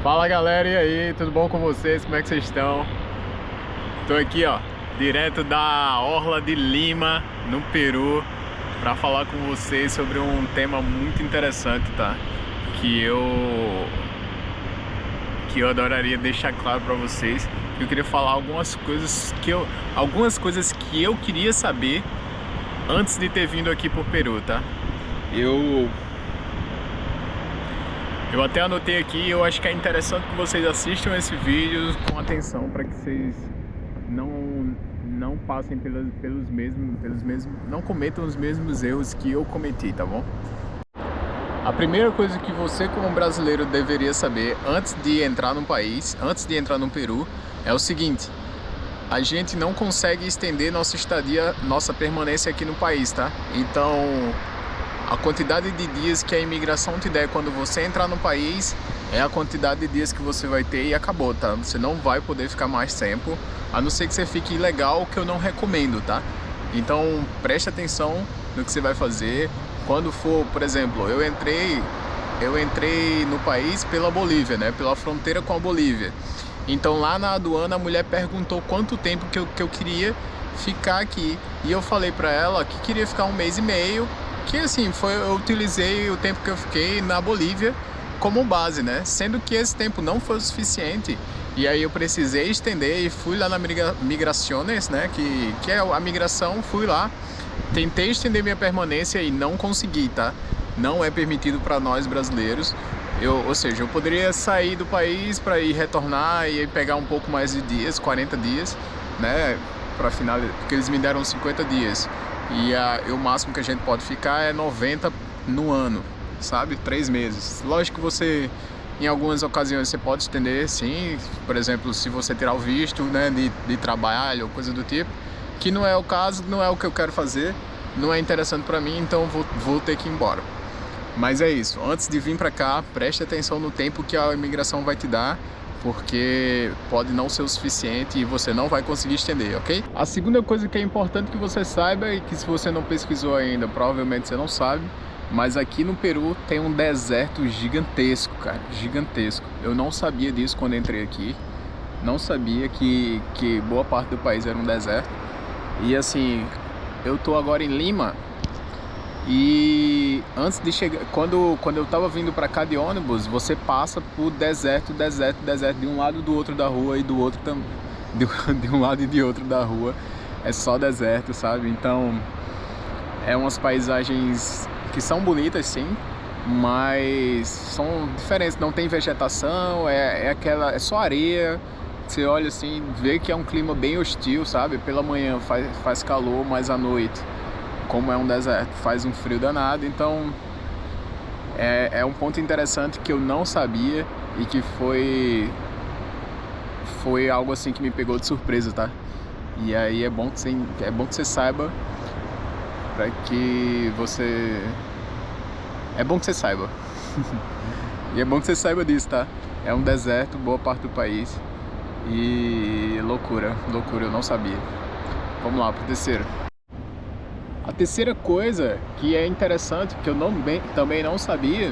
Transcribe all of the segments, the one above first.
Fala galera, e aí, tudo bom com vocês? Como é que vocês estão? Tô aqui, ó, direto da Orla de Lima, no Peru, para falar com vocês sobre um tema muito interessante, tá? Que eu adoraria deixar claro para vocês. Eu queria falar algumas coisas que eu queria saber antes de ter vindo aqui pro Peru, tá? Eu até anotei aqui, eu acho que é interessante que vocês assistam esse vídeo com atenção para que vocês não passem pelos mesmos, não cometam os mesmos erros que eu cometi, tá bom? A primeira coisa que você como brasileiro deveria saber antes de entrar no país, antes de entrar no Peru, é o seguinte: a gente não consegue estender nossa estadia, nossa permanência aqui no país, tá? Então, a quantidade de dias que a imigração te der quando você entrar no país é a quantidade de dias que você vai ter e acabou, tá? Você não vai poder ficar mais tempo, a não ser que você fique ilegal, que eu não recomendo, tá? Então preste atenção no que você vai fazer. Quando for, por exemplo, eu entrei no país pela Bolívia, né? Pela fronteira com a Bolívia. Então lá na aduana a mulher perguntou quanto tempo que eu queria ficar aqui. E eu falei pra ela que queria ficar 1 mês e meio. Que assim, eu utilizei o tempo que eu fiquei na Bolívia como base, né? Sendo que esse tempo não foi o suficiente. E aí eu precisei estender e fui lá na Migraciones, né? Que é a migração, fui lá. Tentei estender minha permanência e não consegui, tá? Não é permitido para nós brasileiros. Ou seja, eu poderia sair do país para ir retornar e pegar um pouco mais de dias, 40 dias, né? Para finalizar, porque eles me deram 50 dias. E o máximo que a gente pode ficar é 90 no ano, sabe? 3 meses. Lógico que você, em algumas ocasiões, você pode estender, sim. Por exemplo, se você tirar o visto, né, de trabalho ou coisa do tipo, que não é o caso, não é o que eu quero fazer, não é interessante para mim, então vou ter que ir embora. Mas é isso. Antes de vir para cá, preste atenção no tempo que a imigração vai te dar, porque pode não ser o suficiente e você não vai conseguir estender, ok? A segunda coisa que é importante que você saiba, e que se você não pesquisou ainda, provavelmente você não sabe, mas aqui no Peru tem um deserto gigantesco, cara, gigantesco. Eu não sabia disso quando entrei aqui, não sabia que boa parte do país era um deserto. E assim, eu tô agora em Lima, e antes de chegar, quando eu tava vindo pra cá de ônibus, você passa por deserto de um lado e do outro da rua, e do outro também, de um lado e de outro da rua é só deserto, sabe? Então é umas paisagens que são bonitas, sim, mas são diferentes, não tem vegetação, é só areia. Você olha assim, vê que é um clima bem hostil, sabe? Pela manhã faz calor, mas à noite, como é um deserto, faz um frio danado. Então é um ponto interessante que eu não sabia e que foi algo assim que me pegou de surpresa, tá? E aí é bom que você saiba, para que você... É bom que você saiba. E é bom que você saiba disso, tá? É um deserto, boa parte do país. E loucura, eu não sabia. Vamos lá pro terceiro. A terceira coisa que é interessante, que eu também não sabia,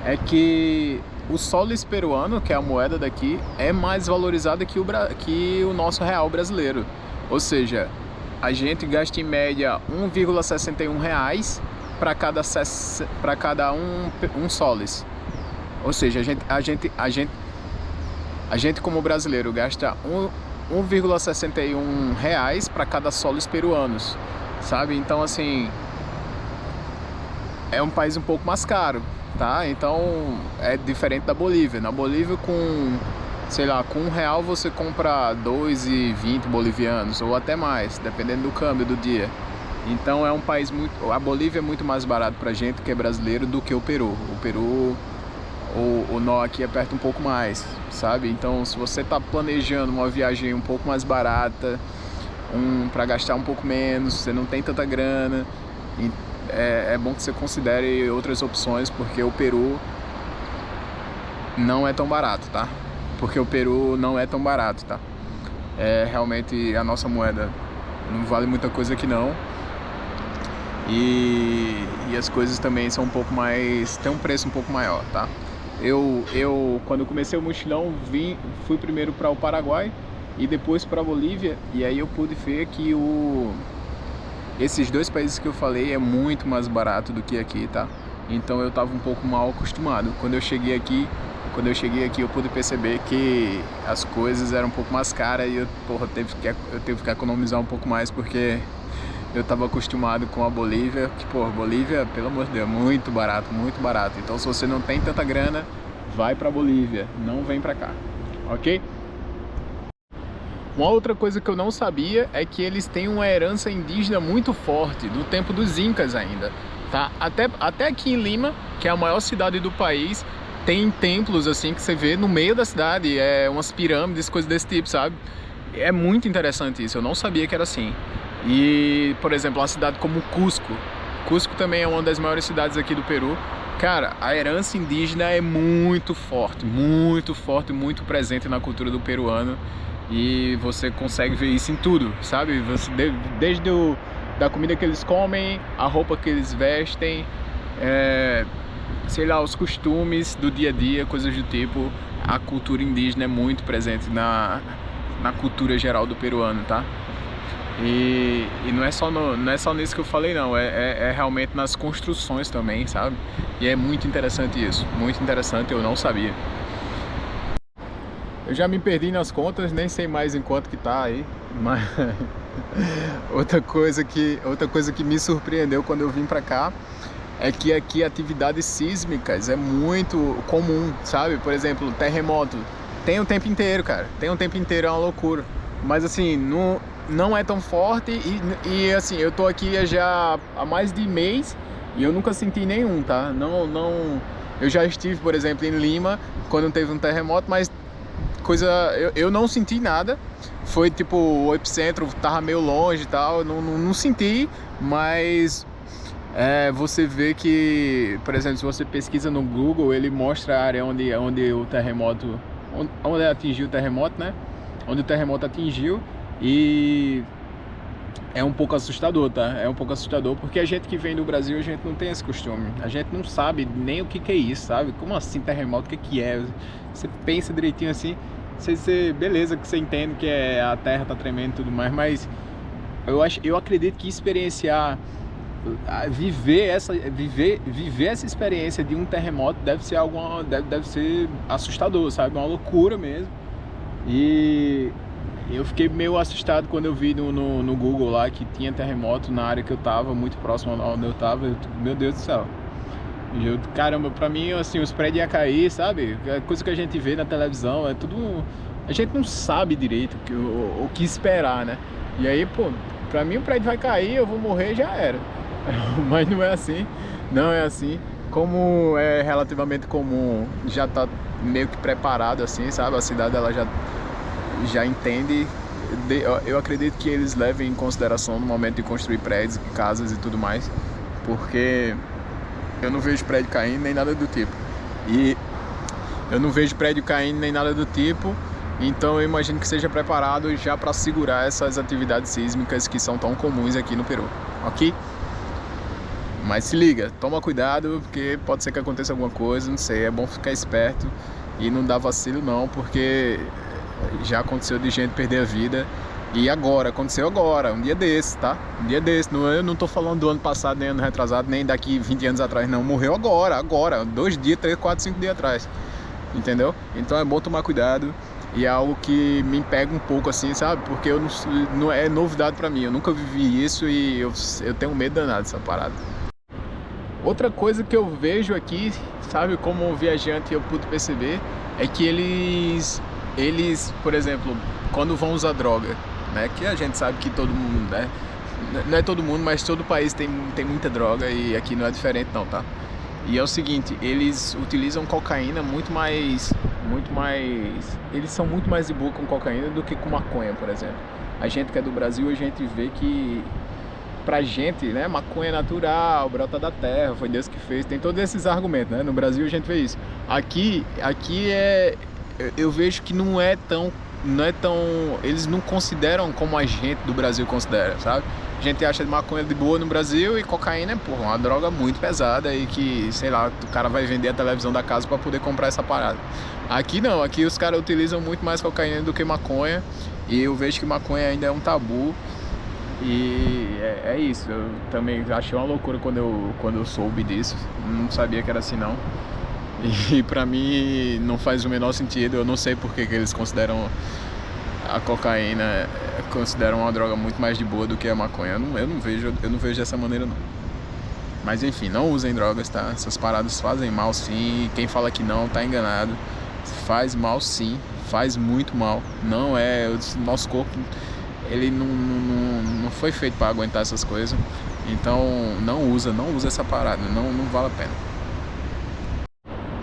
é que o soles peruano, que é a moeda daqui, é mais valorizada que o nosso real brasileiro. Ou seja, a gente gasta em média 1,61 reais para cada um soles. Ou seja, a gente como brasileiro gasta 1,61 reais para cada soles peruanos, sabe? Então assim, é um país um pouco mais caro, tá? Então é diferente da Bolívia. Na Bolívia, sei lá, com R$1 você compra 2,20 bolivianos ou até mais, dependendo do câmbio do dia. Então é um país a Bolívia é muito mais barato pra gente que é brasileiro do que o Peru. O Peru, o nó aqui aperta um pouco mais, sabe? Então se você tá planejando uma viagem um pouco mais barata, para gastar um pouco menos, você não tem tanta grana, é bom que você considere outras opções, porque o Peru não é tão barato, tá? Realmente a nossa moeda não vale muita coisa aqui não. E as coisas também são um pouco mais... tem um preço um pouco maior, tá? Quando eu comecei o mochilão, fui primeiro para o Paraguai e depois para a Bolívia, e aí eu pude ver que esses dois países que eu falei é muito mais barato do que aqui, tá? Então eu tava um pouco mal acostumado. Quando eu cheguei aqui eu pude perceber que as coisas eram um pouco mais caras e eu teve que economizar um pouco mais, porque eu tava acostumado com a Bolívia, que, pô, Bolívia, pelo amor de Deus, muito barato, muito barato. Então se você não tem tanta grana, vai pra Bolívia, não vem pra cá, ok? Uma outra coisa que eu não sabia é que eles têm uma herança indígena muito forte, do tempo dos Incas ainda, tá? Até aqui em Lima, que é a maior cidade do país, tem templos assim que você vê no meio da cidade, umas pirâmides, coisas desse tipo, sabe? É muito interessante isso, eu não sabia que era assim. E, por exemplo, uma cidade como Cusco também é uma das maiores cidades aqui do Peru. Cara, a herança indígena é muito forte, muito presente na cultura do peruano. E você consegue ver isso em tudo, sabe? Desde da comida que eles comem, a roupa que eles vestem, sei lá, os costumes do dia a dia, coisas do tipo. A cultura indígena é muito presente na cultura geral do peruano, tá? E não é só nisso que eu falei, não, é realmente nas construções também, sabe? E é muito interessante isso, muito interessante, eu não sabia. Eu já me perdi nas contas, nem sei mais em quanto que tá aí, mas outra coisa que me surpreendeu quando eu vim pra cá é que aqui atividades sísmicas é muito comum, sabe? Por exemplo, terremoto, tem o tempo inteiro, cara, tem o tempo inteiro, é uma loucura. Mas assim, não é tão forte e assim, eu tô aqui já há mais de mês e eu nunca senti nenhum, tá? Eu já estive, por exemplo, em Lima, quando teve um terremoto, mas eu não senti nada. Foi tipo, o epicentro tava meio longe e tal, não senti, mas você vê que, por exemplo, se você pesquisa no Google, ele mostra a área onde o terremoto, onde atingiu o terremoto, né? Onde o terremoto atingiu, e é um pouco assustador, tá? É um pouco assustador, porque a gente que vem do Brasil, a gente não tem esse costume. A gente não sabe nem o que é isso, sabe? Como assim terremoto? O que é? Você pensa direitinho assim, beleza que você entende que a terra tá tremendo e tudo mais, mas eu acredito que viver essa experiência de um terremoto deve ser assustador, sabe? Uma loucura mesmo. E eu fiquei meio assustado quando eu vi no Google lá que tinha terremoto na área que eu tava, muito próximo onde eu tava. Meu Deus do céu. Caramba, pra mim, assim, os prédios iam cair, sabe? É coisa que a gente vê na televisão, é tudo... A gente não sabe direito o que esperar, né? E aí, pô, pra mim o prédio vai cair, eu vou morrer, já era. Mas não é assim, não é assim. Como é relativamente comum, já tá meio que preparado assim, sabe? A cidade, ela já entende. Eu acredito que eles levem em consideração no momento de construir prédios, casas e tudo mais, porque eu não vejo prédio caindo nem nada do tipo. Então eu imagino que seja preparado já para segurar essas atividades sísmicas que são tão comuns aqui no Peru, ok? Mas se liga, toma cuidado, porque pode ser que aconteça alguma coisa, não sei, é bom ficar esperto e não dar vacilo não, porque já aconteceu de gente perder a vida. E aconteceu agora, um dia desse, tá? Um dia desse, eu não tô falando do ano passado, nem ano retrasado, nem daqui 20 anos atrás, não. Morreu agora, 2 dias, 3, 4, 5 dias atrás. Entendeu? Então é bom tomar cuidado. E é algo que me pega um pouco assim, sabe? Porque não é novidade pra mim, eu nunca vivi isso e eu tenho medo danado dessa parada. Outra coisa que eu vejo aqui, sabe, como viajante eu pude perceber, é que eles, por exemplo, quando vão usar droga, né, que a gente sabe que todo mundo, né, não é todo mundo, mas todo país tem muita droga e aqui não é diferente não, tá? E é o seguinte, eles utilizam cocaína eles são muito mais de boa com cocaína do que com maconha, por exemplo. A gente que é do Brasil, a gente vê que pra gente, né, maconha é natural, brota da terra, foi Deus que fez, tem todos esses argumentos, né? No Brasil a gente vê isso. Aqui eu vejo que não é tão, eles não consideram como a gente do Brasil considera, sabe? A gente acha maconha de boa no Brasil e cocaína é, porra, uma droga muito pesada e que, sei lá, o cara vai vender a televisão da casa para poder comprar essa parada. Aqui não, aqui os caras utilizam muito mais cocaína do que maconha e eu vejo que maconha ainda é um tabu e é isso. Eu também achei uma loucura quando eu soube disso, não sabia que era assim não. E pra mim não faz o menor sentido, eu não sei por que eles consideram a cocaína uma droga muito mais de boa do que a maconha. Eu não vejo dessa maneira não. Mas enfim, não usem drogas, tá? Essas paradas fazem mal sim. Quem fala que não tá enganado. Faz mal sim, faz muito mal. Não é, nosso corpo ele não foi feito para aguentar essas coisas. Então não usa essa parada, não vale a pena.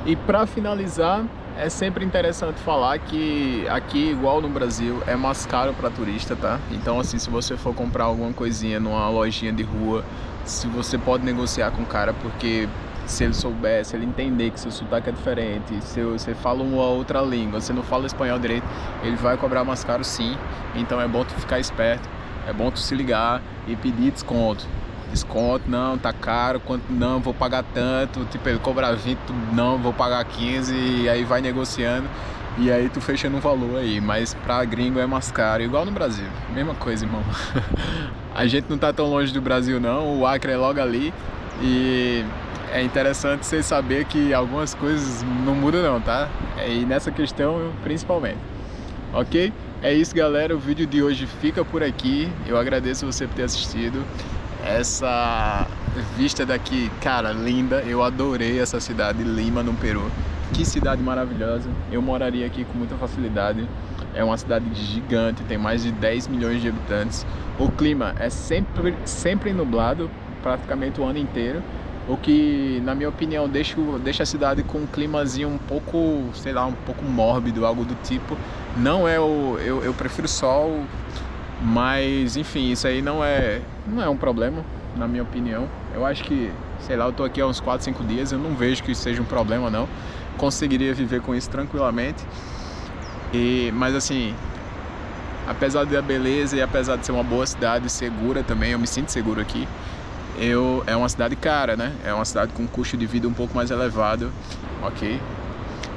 E para finalizar, é sempre interessante falar que aqui, igual no Brasil, é mais caro para turista, tá? Então assim, se você for comprar alguma coisinha numa lojinha de rua, se você pode negociar com o cara, porque se ele souber, se ele entender que seu sotaque é diferente, se você fala uma outra língua, você não fala espanhol direito, ele vai cobrar mais caro sim. Então é bom tu ficar esperto, é bom tu se ligar e pedir desconto. Desconto, não, tá caro, quanto não, vou pagar tanto, tipo, ele cobra 20, não, vou pagar 15, e aí vai negociando, e aí tu fecha no valor aí, mas pra gringo é mais caro, igual no Brasil, mesma coisa, irmão. A gente não tá tão longe do Brasil não, o Acre é logo ali, e é interessante você saber que algumas coisas não mudam não, tá? E nessa questão, principalmente. Ok? É isso, galera, o vídeo de hoje fica por aqui, eu agradeço você por ter assistido. Essa vista daqui, cara, linda. Eu adorei essa cidade, Lima, no Peru. Que cidade maravilhosa. Eu moraria aqui com muita facilidade. É uma cidade gigante, tem mais de 10 milhões de habitantes. O clima é sempre nublado, praticamente o ano inteiro. O que, na minha opinião, deixa a cidade com um climazinho um pouco, sei lá, um pouco mórbido, algo do tipo. Não é eu prefiro sol. Mas enfim, isso aí não é um problema, na minha opinião. Eu acho que, sei lá, eu tô aqui há uns 4, 5 dias, eu não vejo que isso seja um problema não. Conseguiria viver com isso tranquilamente. Mas assim, apesar da beleza e apesar de ser uma boa cidade, segura também, eu me sinto seguro aqui. É uma cidade cara, né? É uma cidade com um custo de vida um pouco mais elevado, ok?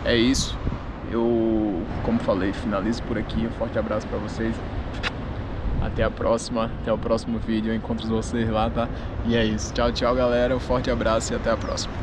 É isso. Eu, como falei, finalizo por aqui. Um forte abraço pra vocês. Até a próxima, até o próximo vídeo, eu encontro vocês lá, tá? E é isso, tchau, tchau galera, um forte abraço e até a próxima.